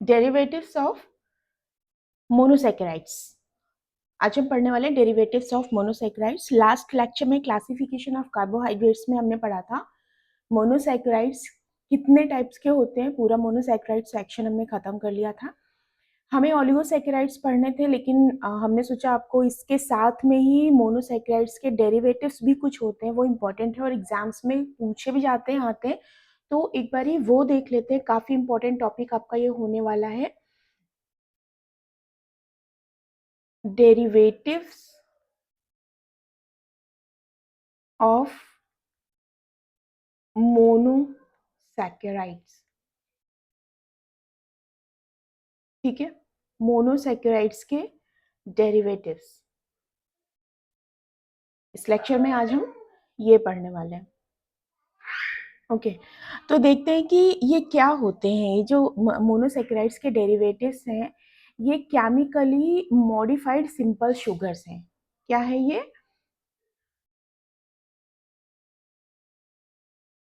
Derivatives of monosaccharides. आज हम पढ़ने वाले derivatives of monosaccharides. Last lecture में क्लासिफिकेशन ऑफ कार्बोहाइड्रेट्स में हमने पढ़ा था मोनोसैकेराइड्स कितने टाइप्स के होते हैं, पूरा मोनोसैकेराइड सेक्शन हमने खत्म कर लिया था। हमें ओलिगोसैकेराइड्स पढ़ने थे, लेकिन हमने सोचा आपको इसके साथ में ही मोनोसैकेराइड्स के डेरिवेटिव्स भी कुछ होते हैं, वो इम्पोर्टेंट है और एग्जाम्स में पूछे भी जाते हैं, आते हैं। तो एक बार ही वो देख लेते हैं, काफी इंपॉर्टेंट टॉपिक आपका ये होने वाला है, डेरिवेटिव्स ऑफ मोनोसैकेराइड्स। ठीक है, मोनोसैकेराइड्स के डेरिवेटिव्स इस लेक्चर में आज हम ये पढ़ने वाले हैं। ओके, तो देखते हैं कि ये क्या होते हैं। ये जो मोनोसैकेराइड्स के डेरिवेटिव्स हैं, ये केमिकली मॉडिफाइड सिंपल शुगर्स हैं। क्या है ये?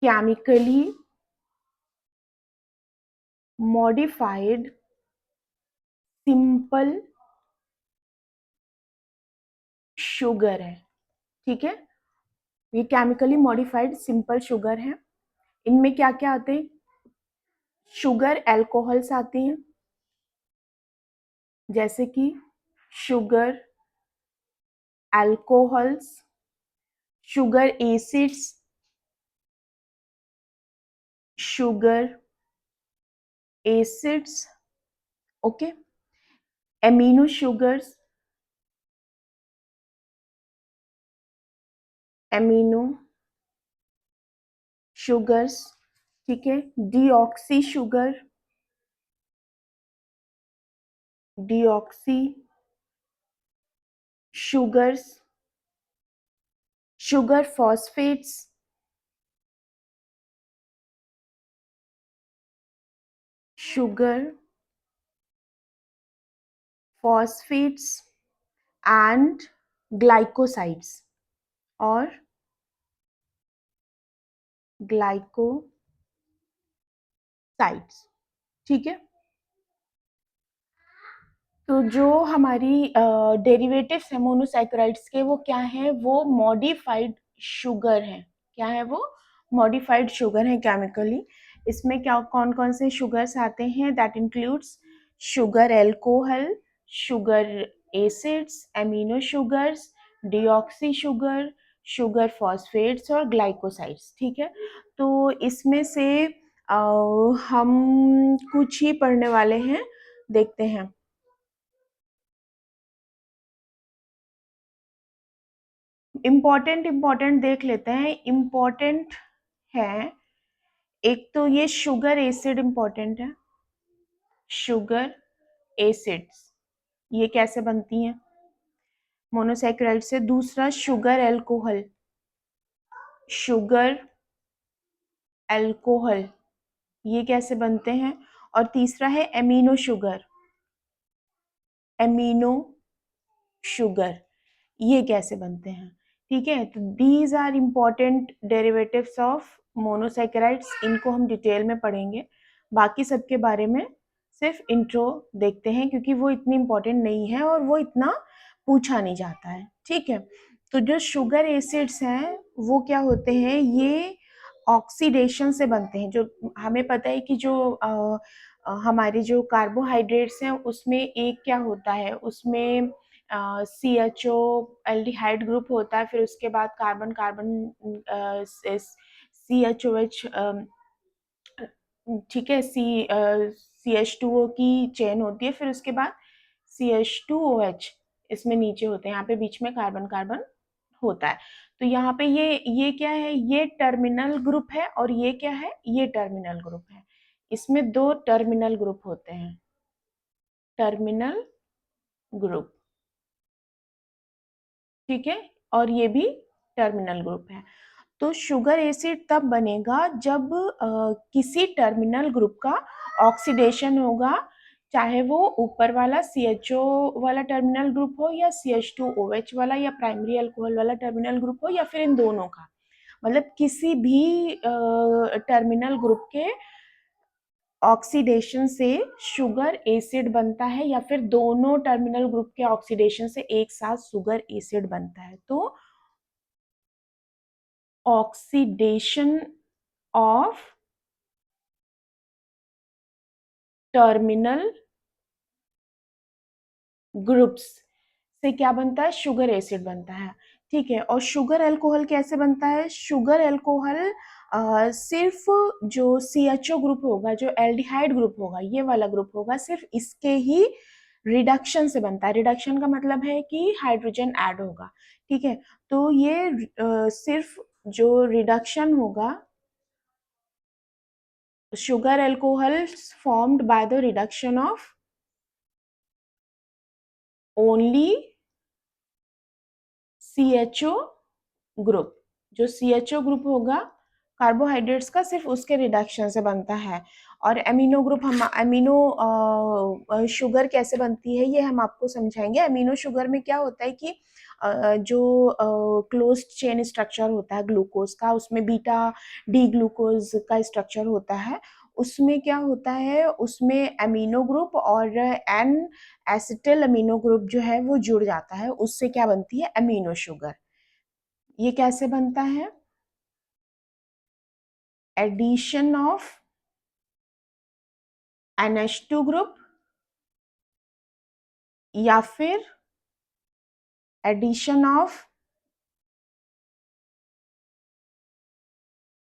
केमिकली मॉडिफाइड सिंपल शुगर है। ठीक है, ये केमिकली मॉडिफाइड सिंपल शुगर है। इनमें क्या क्या आते हैं? शुगर एल्कोहल्स आती हैं, जैसे कि sugar alcohols, sugar acids, sugar acids, okay, amino sugars, amino sugars, ठीक है, deoxy sugar, deoxy sugars, sugar phosphates, sugar phosphates and glycosides और ग्लाइकोसाइड्स। ठीक है, तो जो हमारी डेरिवेटिव्स है मोनोसैकेराइड्स के, वो क्या है? वो मॉडिफाइड शुगर है। क्या है वो? मॉडिफाइड शुगर है केमिकली। इसमें क्या कौन कौन से शुगर्स आते हैं? That includes sugar alcohol, sugar acids, amino sugars, deoxy sugar, sugar phosphates और ग्लाइकोसाइड्स। ठीक है, तो इसमें से हम कुछ ही पढ़ने वाले हैं, देखते हैं। इम्पोर्टेंट देख लेते हैं। इम्पोर्टेंट है, एक तो ये शुगर एसिड इम्पोर्टेंट है, शुगर एसिड्स ये कैसे बनती हैं मोनोसैकेराइड से। दूसरा शुगर एल्कोहल, शुगर एल्कोहल ये कैसे बनते हैं। और तीसरा है एमिनो शुगर, एमिनो शुगर ये कैसे बनते हैं। ठीक है, तो these are important derivatives of monosaccharides. इनको हम डिटेल में पढ़ेंगे, बाकी सबके बारे में सिर्फ इंट्रो देखते हैं, क्योंकि वो इतनी इम्पोर्टेंट नहीं है और वो इतना पूछा नहीं जाता है। ठीक है, तो जो शुगर एसिड्स हैं वो क्या होते हैं? ये ऑक्सीडेशन से बनते हैं। जो हमें पता है कि जो हमारे जो कार्बोहाइड्रेट्स हैं उसमें एक क्या होता है, उसमें CHO एल्डिहाइड ग्रुप होता है, फिर उसके बाद कार्बन कार्बन CHOH, ठीक है, CH2O की चेन होती है, फिर उसके बाद CH2OH इसमें नीचे होते हैं, यहाँ पे बीच में कार्बन कार्बन होता है। तो यहाँ पे ये क्या है? ये टर्मिनल ग्रुप है और ये क्या है? ये टर्मिनल ग्रुप है। इसमें दो टर्मिनल ग्रुप होते हैं, टर्मिनल ग्रुप। ठीक है, और ये भी टर्मिनल ग्रुप है। तो शुगर एसिड तब बनेगा जब किसी टर्मिनल ग्रुप का ऑक्सीडेशन होगा, चाहे वो ऊपर वाला CHO वाला टर्मिनल ग्रुप हो या CH2OH वाला या प्राइमरी अल्कोहल वाला टर्मिनल ग्रुप हो, या फिर इन दोनों का, मतलब किसी भी टर्मिनल ग्रुप के ऑक्सीडेशन से शुगर एसिड बनता है या फिर दोनों टर्मिनल ग्रुप के ऑक्सीडेशन से एक साथ शुगर एसिड बनता है। तो ऑक्सीडेशन ऑफ टर्मिनल ग्रुप्स से क्या बनता है, शुगर एसिड बनता है। ठीक है, और शुगर अल्कोहल कैसे बनता है, शुगर अल्कोहल सिर्फ जो CHO ग्रुप होगा, जो एल्डिहाइड ग्रुप होगा, ये वाला ग्रुप होगा, सिर्फ इसके ही रिडक्शन से बनता है। रिडक्शन का मतलब है कि हाइड्रोजन ऐड होगा। ठीक है, तो ये सिर्फ जो रिडक्शन होगा, sugar alcohols formed by the reduction of only CHO group, जो CHO ग्रुप होगा कार्बोहाइड्रेट्स का, सिर्फ उसके रिडक्शन से बनता है। और एमिनो ग्रुप, हम एमिनो शुगर कैसे बनती है ये हम आपको समझाएंगे। एमिनो शुगर में क्या होता है कि जो क्लोज्ड चेन स्ट्रक्चर होता है ग्लूकोज का, उसमें बीटा डी ग्लूकोज का स्ट्रक्चर होता है। उसमें क्या होता है, उसमें एमिनो ग्रुप और एन एसिटिल अमीनो ग्रुप जो है वो जुड़ जाता है, उससे क्या बनती है, अमीनो शुगर। ये कैसे बनता है, एडिशन ऑफ NH2 ग्रुप या फिर एडिशन ऑफ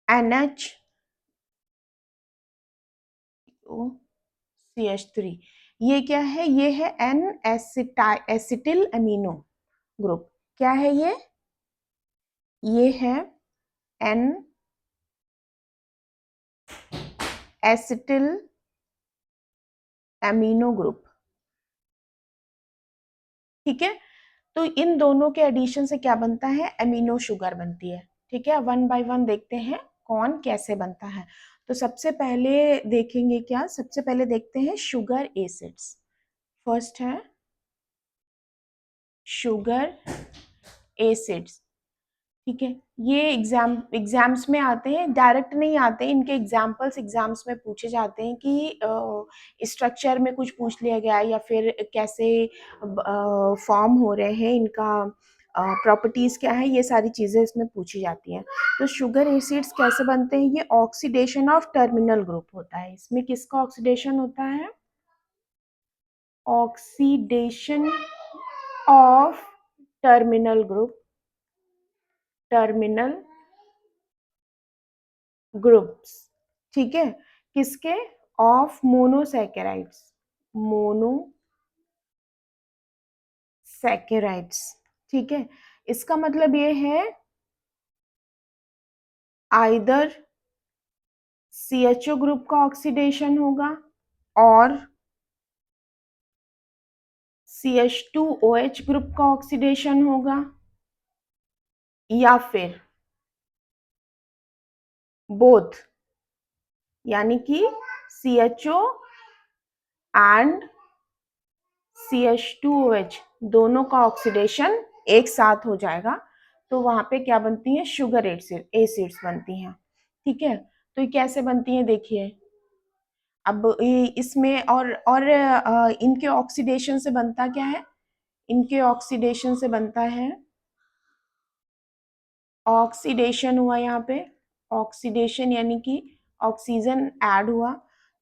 NH2CH3। ये क्या है, ये है एन एसिटिल अमीनो ग्रुप। क्या है ये है एन एसिटिल अमीनो ग्रुप। ठीक है, तो इन दोनों के एडिशन से क्या बनता है, अमीनो शुगर बनती है। ठीक है, वन बाय वन देखते हैं कौन कैसे बनता है। तो सबसे पहले देखेंगे क्या, सबसे पहले देखते हैं शुगर एसिड्स। फर्स्ट है शुगर एसिड्स। ठीक है, ये एग्जाम्स में आते हैं, डायरेक्ट नहीं आते, इनके एग्जाम्पल्स एग्जाम्स में पूछे जाते हैं कि स्ट्रक्चर में कुछ पूछ लिया गया है या फिर कैसे फॉर्म हो रहे हैं, इनका प्रॉपर्टीज क्या है, ये सारी चीजें इसमें पूछी जाती हैं। तो शुगर एसिड्स कैसे बनते हैं, ये ऑक्सीडेशन ऑफ टर्मिनल ग्रुप होता है। इसमें किसका ऑक्सीडेशन होता है, oxidation of terminal group, terminal groups. ठीक है, किसके, ऑफ मोनोसैकेराइड्स, मोनोसैकेराइड्स। ठीक है, इसका मतलब ये है आइदर CHO ग्रुप का ऑक्सीडेशन होगा और CH2OH ग्रुप का ऑक्सीडेशन होगा, या फिर बोथ, यानी कि CHO एंड CH2OH दोनों का ऑक्सीडेशन एक साथ हो जाएगा, तो वहां पे क्या बनती है, शुगर एसिड्स बनती हैं। ठीक है, तो ये कैसे बनती हैं देखिए। अब इसमें और इनके ऑक्सीडेशन से बनता क्या है, इनके ऑक्सीडेशन से बनता है, ऑक्सीडेशन हुआ यहाँ पे, ऑक्सीडेशन यानी कि ऑक्सीजन ऐड हुआ,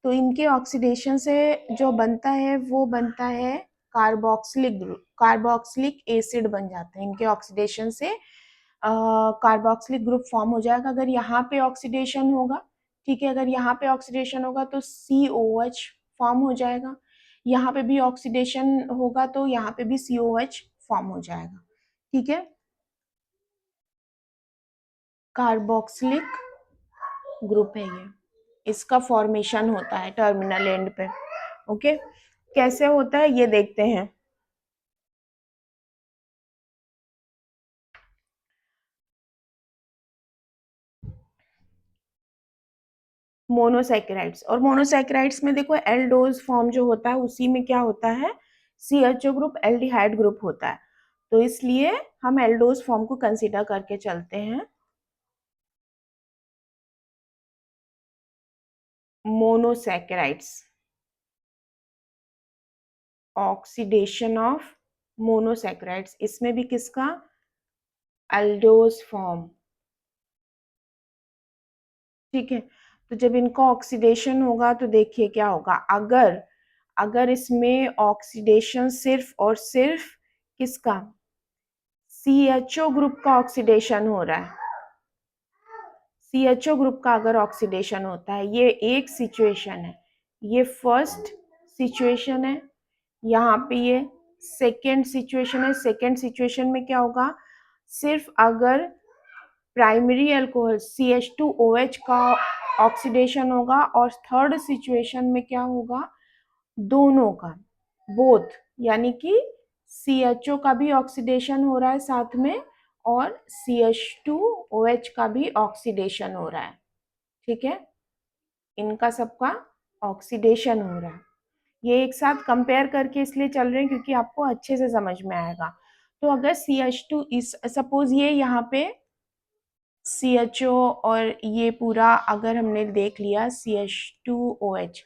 तो इनके ऑक्सीडेशन से जो बनता है वो बनता है कार्बोक्सिलिक ग्रुप, कार्बोक्सिलिक एसिड बन जाते हैं इनके ऑक्सीडेशन से। कार्बोक्सिलिक ग्रुप फॉर्म हो जाएगा अगर यहाँ पे ऑक्सीडेशन होगा। ठीक है, अगर यहाँ पे ऑक्सीडेशन होगा तो COH फॉर्म हो जाएगा, यहाँ पे भी ऑक्सीडेशन होगा तो यहाँ पे भी COH फॉर्म हो जाएगा। ठीक है, कार्बोक्सिलिक ग्रुप है ये, इसका फॉर्मेशन होता है टर्मिनल एंड पे। ओके, कैसे होता है ये देखते हैं। मोनोसैकेराइड्स, और मोनोसैकेराइड्स में देखो एल्डोज फॉर्म जो होता है उसी में क्या होता है, CHO ग्रुप एल्डिहाइड ग्रुप होता है, तो इसलिए हम एल्डोज फॉर्म को कंसीडर करके चलते हैं। मोनोसैकेराइड्स, ऑक्सीडेशन ऑफ मोनोसैकेराइड्स, इसमें भी किसका, एल्डोज फॉर्म। ठीक है, तो जब इनका ऑक्सीडेशन होगा तो देखिए क्या होगा, अगर अगर इसमें ऑक्सीडेशन सिर्फ और सिर्फ किसका, CHO ग्रुप का ऑक्सीडेशन हो रहा है, CHO ग्रुप का अगर ऑक्सीडेशन होता है, ये एक सिचुएशन है, ये फर्स्ट सिचुएशन है, यहाँ पे ये सेकेंड सिचुएशन है। सेकेंड सिचुएशन में क्या होगा, सिर्फ अगर प्राइमरी अल्कोहल CH2OH का ऑक्सीडेशन होगा, और थर्ड सिचुएशन में क्या होगा, दोनों का, बोथ, यानी कि CHO का भी ऑक्सीडेशन हो रहा है साथ में, और CH2OH का भी ऑक्सीडेशन हो रहा है। ठीक है, इनका सबका ऑक्सीडेशन हो रहा है। ये एक साथ कंपेयर करके इसलिए चल रहे हैं क्योंकि आपको अच्छे से समझ में आएगा। तो अगर CH2 इस, सपोज ये यहाँ पे CHO और ये पूरा अगर हमने देख लिया CH2OH,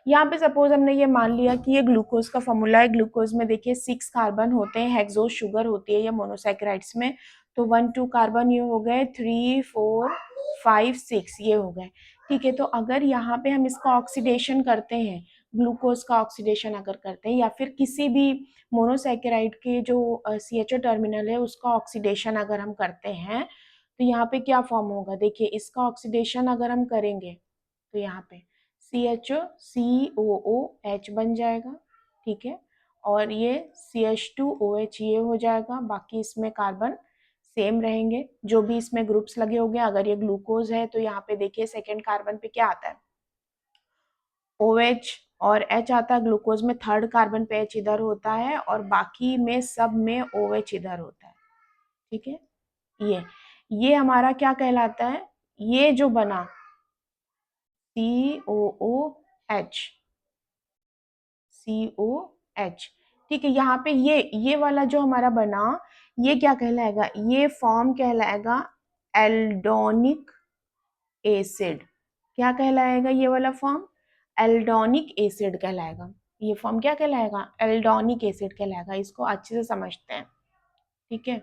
यहाँ पे सपोज हमने ये मान लिया कि ये ग्लूकोज का फॉर्मूला है। ग्लूकोज में देखिए 6 कार्बन होते हैं, हेक्सोज शुगर होती है या मोनोसैकेराइड्स में, तो 1 2 कार्बन ये हो गए, 3 4 5 6 ये हो गए। ठीक है, तो अगर यहाँ पे हम इसका ऑक्सीडेशन करते हैं, ग्लूकोज का ऑक्सीडेशन अगर करते हैं, या फिर किसी भी मोनोसैकेराइड के जो CHO टर्मिनल है उसका ऑक्सीडेशन अगर हम करते हैं, तो यहाँ पे क्या फॉर्म होगा, देखिए इसका ऑक्सीडेशन अगर हम करेंगे तो यहाँ पे CHO COOH बन जाएगा। ठीक है, और ये CH2OH ये हो जाएगा, बाकी इसमें कार्बन सेम रहेंगे, जो भी इसमें ग्रुप्स लगे होंगे। अगर ये ग्लूकोज है तो यहाँ पे देखिए सेकेंड कार्बन पे क्या आता है, OH और H आता है। ग्लूकोज में थर्ड कार्बन पे H इधर होता है, और बाकी में सब में OH इधर होता है। ठीक है, ये हमारा क्या कहलाता है, ये जो बना COOH, COH। ठीक है, यहाँ पे ये वाला जो हमारा बना, ये क्या कहलाएगा, ये फॉर्म कहलाएगा एल्डोनिक एसिड। क्या कहलाएगा ये वाला फॉर्म, एल्डोनिक एसिड कहलाएगा। ये फॉर्म क्या कहलाएगा, एल्डोनिक एसिड कहलाएगा। इसको अच्छे से समझते हैं। ठीक है,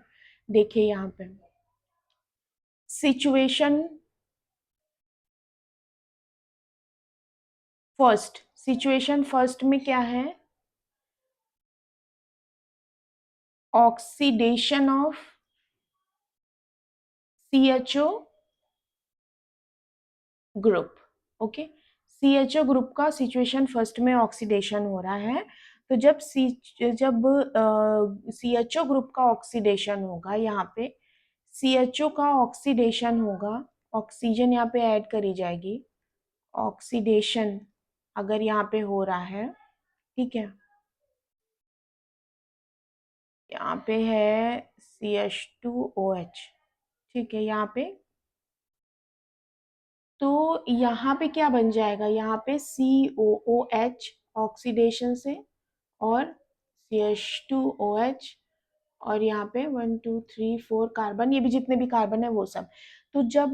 देखिए यहाँ पे सिचुएशन फर्स्ट, सिचुएशन फर्स्ट में क्या है, oxidation of CHO group. Okay, CHO group का सिचुएशन फर्स्ट में ऑक्सीडेशन हो रहा है। तो जब CHO ग्रुप का ऑक्सीडेशन होगा, यहाँ पे CHO का ऑक्सीडेशन होगा, ऑक्सीजन यहाँ पे ऐड करी जाएगी, ऑक्सीडेशन अगर यहाँ पे हो रहा है। ठीक है, यहाँ पे है CH2OH। ठीक है, यहाँ पे, तो यहाँ पे क्या बन जाएगा, यहाँ पे COOH ऑक्सीडेशन से, और CH2OH, और यहाँ पे 1 2 3 4 कार्बन, ये भी जितने भी कार्बन है वो सब। तो जब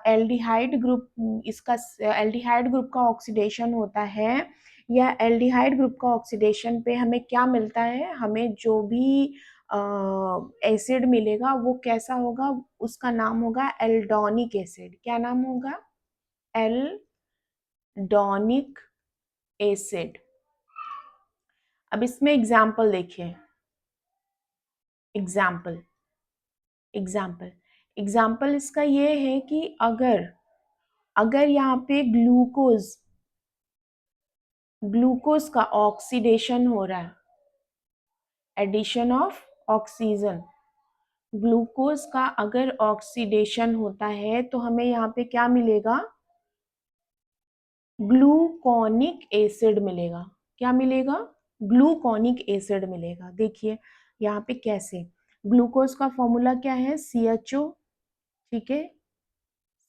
एल्डिहाइड ग्रुप, इसका एल्डिहाइड ग्रुप का ऑक्सीडेशन होता है, या एल्डिहाइड ग्रुप का ऑक्सीडेशन पे हमें क्या मिलता है, हमें जो भी एसिड मिलेगा वो कैसा होगा, उसका नाम होगा एल्डोनिक एसिड। क्या नाम होगा, एल्डोनिक एसिड। अब इसमें एग्जाम्पल देखिए, एग्जाम्पल एग्जाम्पल एग्जाम्पल इसका ये है कि अगर अगर यहाँ पे ग्लूकोज का ऑक्सीडेशन हो रहा है, एडिशन ऑफ ऑक्सीजन, ग्लूकोज का अगर ऑक्सीडेशन होता है तो हमें यहाँ पे क्या मिलेगा, ग्लूकोनिक एसिड मिलेगा। क्या मिलेगा, ग्लूकोनिक एसिड मिलेगा। देखिए यहाँ पे कैसे, ग्लूकोज का फॉर्मूला क्या है, CHO। ठीक है,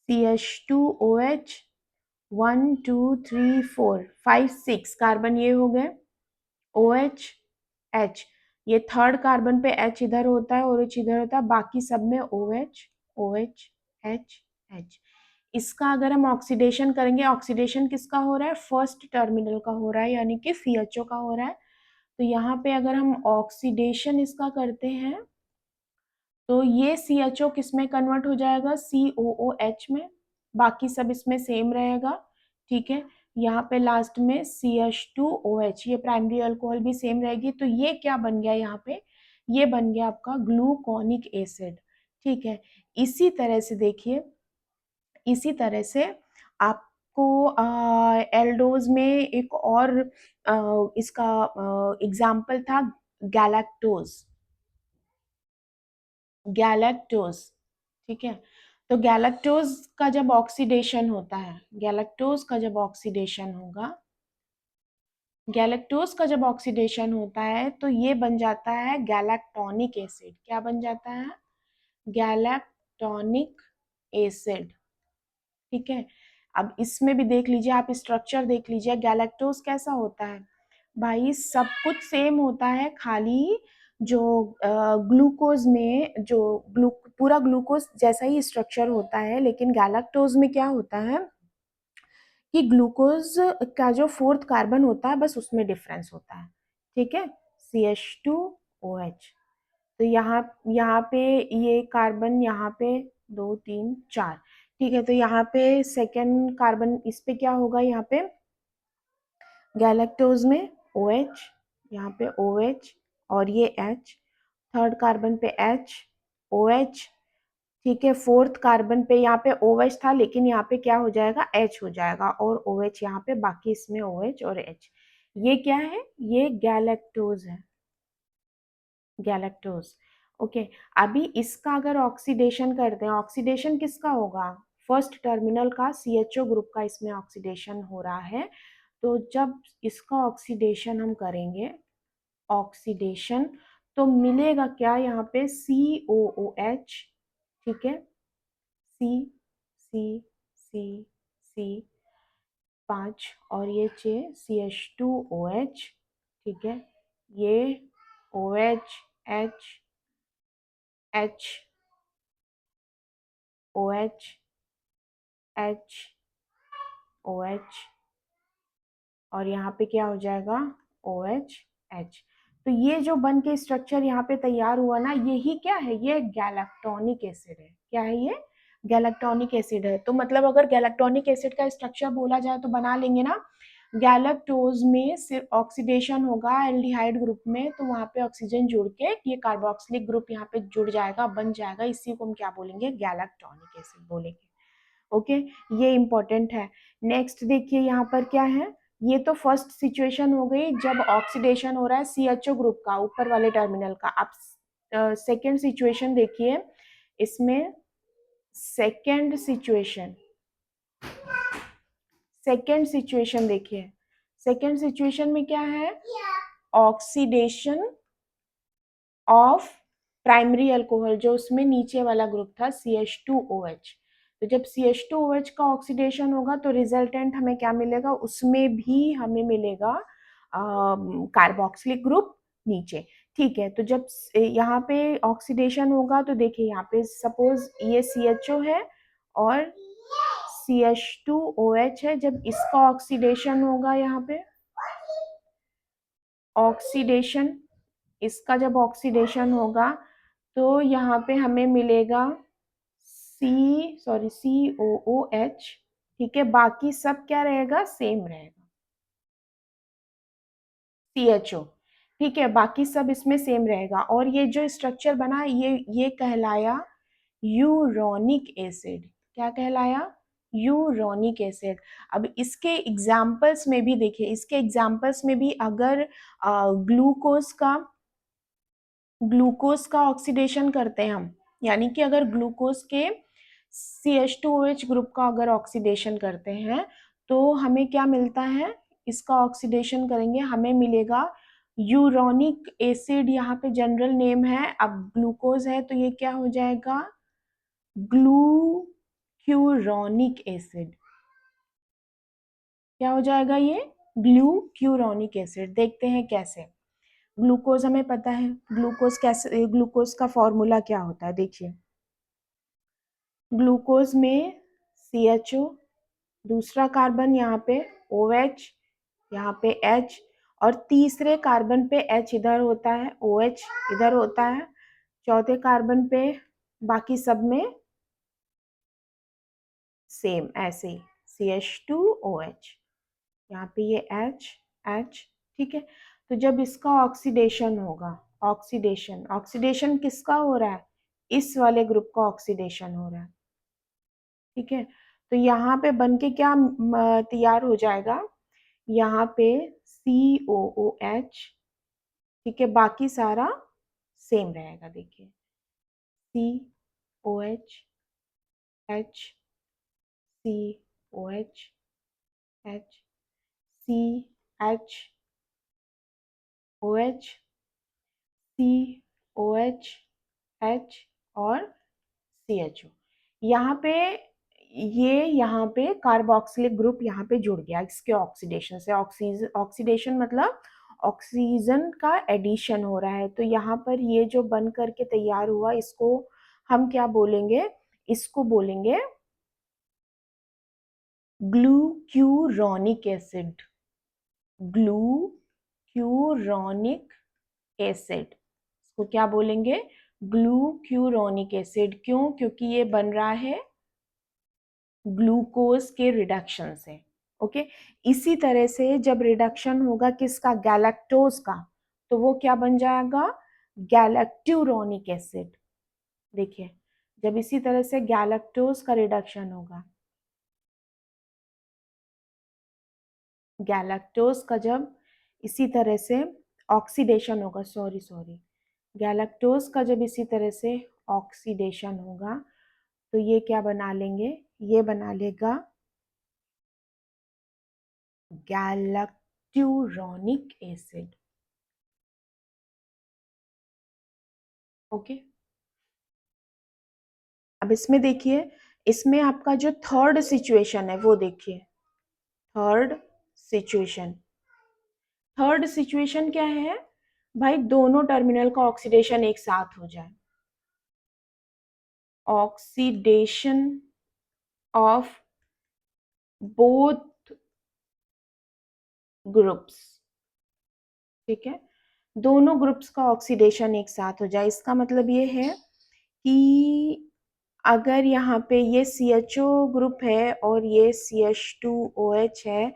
CH2OH, 1 2 3 4 5 6 कार्बन ये हो गए, OH H, ये थर्ड कार्बन पे H इधर होता है और H इधर होता है, बाकी सब में OH OH H H। इसका अगर हम ऑक्सीडेशन करेंगे, ऑक्सीडेशन किसका हो रहा है, फर्स्ट टर्मिनल का हो रहा है, यानी कि CHO का हो रहा है। तो यहाँ पे अगर हम ऑक्सीडेशन इसका करते हैं तो ये CHO किस में कन्वर्ट हो जाएगा, COOH में, बाकी सब इसमें सेम रहेगा, ठीक है। यहाँ पे लास्ट में CH2OH, ये प्राइमरी अल्कोहल भी सेम रहेगी। तो ये क्या बन गया यहाँ पे, ये बन गया आपका ग्लूकोनिक एसिड, ठीक है। इसी तरह से देखिए, इसी तरह से आपको एल्डोज में एक और इसका एग्जाम्पल था गैलेक्टोज, गैलेक्टोज, ठीक है। तो गैलेक्टोज का जब ऑक्सीडेशन होता है, गैलेक्टोज का जब ऑक्सीडेशन होगा, गैलेक्टोज का जब ऑक्सीडेशन होता है तो ये बन जाता है गैलेक्टोनिक एसिड। क्या बन जाता है, गैलेक्टोनिक एसिड, ठीक है। अब इसमें भी देख लीजिए, आप स्ट्रक्चर देख लीजिए, गैलेक्टोज कैसा होता है भाई, सब कुछ सेम होता है, खाली जो ग्लूकोज में जो पूरा ग्लूकोज जैसा ही स्ट्रक्चर होता है, लेकिन गैलेक्टोज में क्या होता है कि ग्लूकोज का जो फोर्थ कार्बन होता है बस उसमें डिफरेंस होता है, ठीक है, CH2OH। तो यहाँ यहाँ पे ये कार्बन, यहाँ पे 2 3 4, ठीक है। तो यहाँ पे सेकेंड कार्बन, इस पे क्या होगा, यहाँ पे गैलेक्टोज में OH, यहाँ पे OH और ये H, थर्ड कार्बन पे H, OH, ठीक है। फोर्थ कार्बन पे यहाँ पे OH था, लेकिन यहाँ पे क्या हो जाएगा, H हो जाएगा, और OH यहाँ पे, बाकी इसमें OH और H। ये क्या है, ये गैलेक्टोज है, गैलेक्टोज, ओके। अभी इसका अगर ऑक्सीडेशन करते हैं, ऑक्सीडेशन किसका होगा, फर्स्ट टर्मिनल का CHO ग्रुप का इसमें ऑक्सीडेशन हो रहा है। तो जब इसका ऑक्सीडेशन हम करेंगे, ऑक्सीडेशन, तो मिलेगा क्या यहाँ पे, COOH, ठीक है, C पाँच, और ये CH2OH, ठीक है, ये OH, H, OH, OH, और यहाँ पे क्या हो जाएगा, OH। तो ये जो बन के स्ट्रक्चर यहाँ पे तैयार हुआ ना, यही क्या है, ये गैलेक्टोनिक एसिड है। क्या है ये, गैलेक्टोनिक एसिड है। तो मतलब अगर गैलेक्टोनिक एसिड का स्ट्रक्चर बोला जाए तो बना लेंगे ना, गैलेक्टोज में सिर्फ ऑक्सीडेशन होगा एल्डिहाइड ग्रुप में, तो वहां पे ऑक्सीजन जुड़ के ये कार्बोक्सिलिक ग्रुप यहाँ पे जुड़ जाएगा, बन जाएगा, इसी को हम क्या बोलेंगे, गैलेक्टोनिक एसिड बोलेंगे, ओके। ये इंपॉर्टेंट है। नेक्स्ट देखिए यहाँ पर क्या है, ये तो फर्स्ट सिचुएशन हो गई जब ऑक्सीडेशन हो रहा है CHO ग्रुप का, ऊपर वाले टर्मिनल का। अब सेकेंड सिचुएशन देखिए, इसमें सेकेंड सिचुएशन, सेकेंड सिचुएशन देखिए, सेकेंड सिचुएशन में क्या है, ऑक्सीडेशन ऑफ प्राइमरी अल्कोहल, जो उसमें नीचे वाला ग्रुप था CH2OH। तो जब CH2OH का ऑक्सीडेशन होगा तो रिजल्टेंट हमें क्या मिलेगा, उसमें भी हमें मिलेगा कार्बोक्सिलिक ग्रुप नीचे, ठीक है। तो जब यहाँ पे ऑक्सीडेशन होगा तो देखिए यहाँ पे सपोज ये CHO है और CH2OH है, जब इसका ऑक्सीडेशन होगा, यहाँ पे ऑक्सीडेशन, इसका जब ऑक्सीडेशन होगा तो यहाँ पे हमें मिलेगा COOH, ठीक है, बाकी सब क्या रहेगा, सेम रहेगा, CHO, ठीक है, बाकी सब इसमें सेम रहेगा। और ये जो स्ट्रक्चर बना, ये कहलाया यूरोनिक एसिड। क्या कहलाया, यूरोनिक एसिड। अब इसके एग्जाम्पल्स में भी देखिए, इसके एग्जाम्पल्स में भी अगर ग्लूकोज का ऑक्सीडेशन करते हैं हम, यानी कि अगर ग्लूकोज के CH2OH ग्रुप का अगर ऑक्सीडेशन करते हैं तो हमें क्या मिलता है, इसका ऑक्सीडेशन करेंगे हमें मिलेगा यूरोनिक एसिड, यहाँ पे जनरल नेम है। अब ग्लूकोज है तो ये क्या हो जाएगा, ग्लूक्यूरोनिक एसिड। क्या हो जाएगा ये, ग्लूक्यूरोनिक एसिड। देखते हैं कैसे। ग्लूकोज हमें पता है, ग्लूकोज कैसे, ग्लूकोज का फॉर्मूला क्या होता है, देखिए, ग्लूकोज में CHO, दूसरा कार्बन यहाँ पे OH, यहाँ पे H, और तीसरे कार्बन पे H इधर होता है, OH इधर होता है, चौथे कार्बन पे बाकी सब में सेम ऐसे ही CH2OH, यहाँ पे ये H, ठीक है। तो जब इसका ऑक्सीडेशन होगा, ऑक्सीडेशन किसका हो रहा है, इस वाले ग्रुप का ऑक्सीडेशन हो रहा है, ठीक है। तो यहाँ पे बन के क्या तैयार हो जाएगा, यहाँ पे COOH, ठीक है, बाकी सारा सेम रहेगा, देखिए COH, H, COH, H, CH, OH, COH, H और CHO। यहाँ पे यहाँ पे कार्बोक्सिलिक ग्रुप यहाँ पे जुड़ गया इसके ऑक्सीडेशन से। ऑक्सीडेशन मतलब ऑक्सीजन का एडिशन हो रहा है। तो यहाँ पर ये जो बन करके तैयार हुआ, इसको हम क्या बोलेंगे, इसको बोलेंगे ग्लूक्यूरोनिक एसिड, ग्लूक्यूरोनिक एसिड, इसको क्या बोलेंगे, ग्लूक्यूरोनिक एसिड। क्यों? क्योंकि ये बन रहा है ग्लूकोज के रिडक्शन से। ओके, इसी तरह से जब रिडक्शन होगा किसका, गैलेक्टोज का, तो वो क्या बन जाएगा, गैलेक्ट्यूरोनिक एसिड। देखिए, जब इसी तरह से गैलेक्टोज का रिडक्शन होगा, गैलेक्टोज का जब इसी तरह से ऑक्सीडेशन होगा, सॉरी, गैलेक्टोज का जब इसी तरह से ऑक्सीडेशन होगा, तो ये क्या बना लेंगे, ये बना लेगा गैलेक्ट्यूरोनिक एसिड। ओके, अब इसमें देखिए, इसमें आपका जो थर्ड सिचुएशन है वो देखिए, थर्ड सिचुएशन, थर्ड सिचुएशन क्या है भाई, दोनों टर्मिनल का ऑक्सीडेशन एक साथ हो जाए, ऑक्सीडेशन ऑफ बोथ ग्रुप्स, ठीक है, दोनों ग्रुप्स का ऑक्सीडेशन एक साथ हो जाए। इसका मतलब ये है कि अगर यहाँ पे ये CHO ग्रुप है और ये CH2OH है,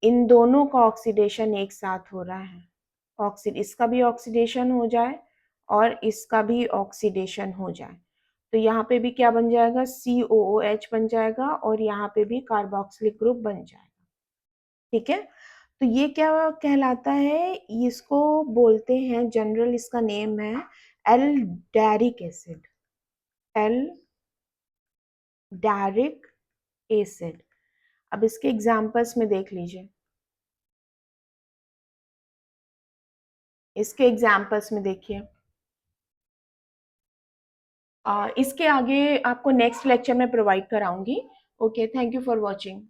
इन दोनों का ऑक्सीडेशन एक साथ हो रहा है, इसका भी ऑक्सीडेशन हो जाए और इसका भी ऑक्सीडेशन हो जाए, तो यहाँ पे भी क्या बन जाएगा, COOH बन जाएगा और यहाँ पे भी कार्बोक्सिलिक ग्रुप बन जाएगा, ठीक है। तो ये क्या कहलाता है, इसको बोलते हैं, जनरल इसका नेम है एल्डेरिक एसिड, एल्डेरिक एसिड। अब इसके एग्जांपल्स में देख लीजिए, इसके एग्जांपल्स में देखिए, इसके आगे आपको नेक्स्ट लेक्चर में प्रोवाइड कराऊंगी। Okay, thank you for watching.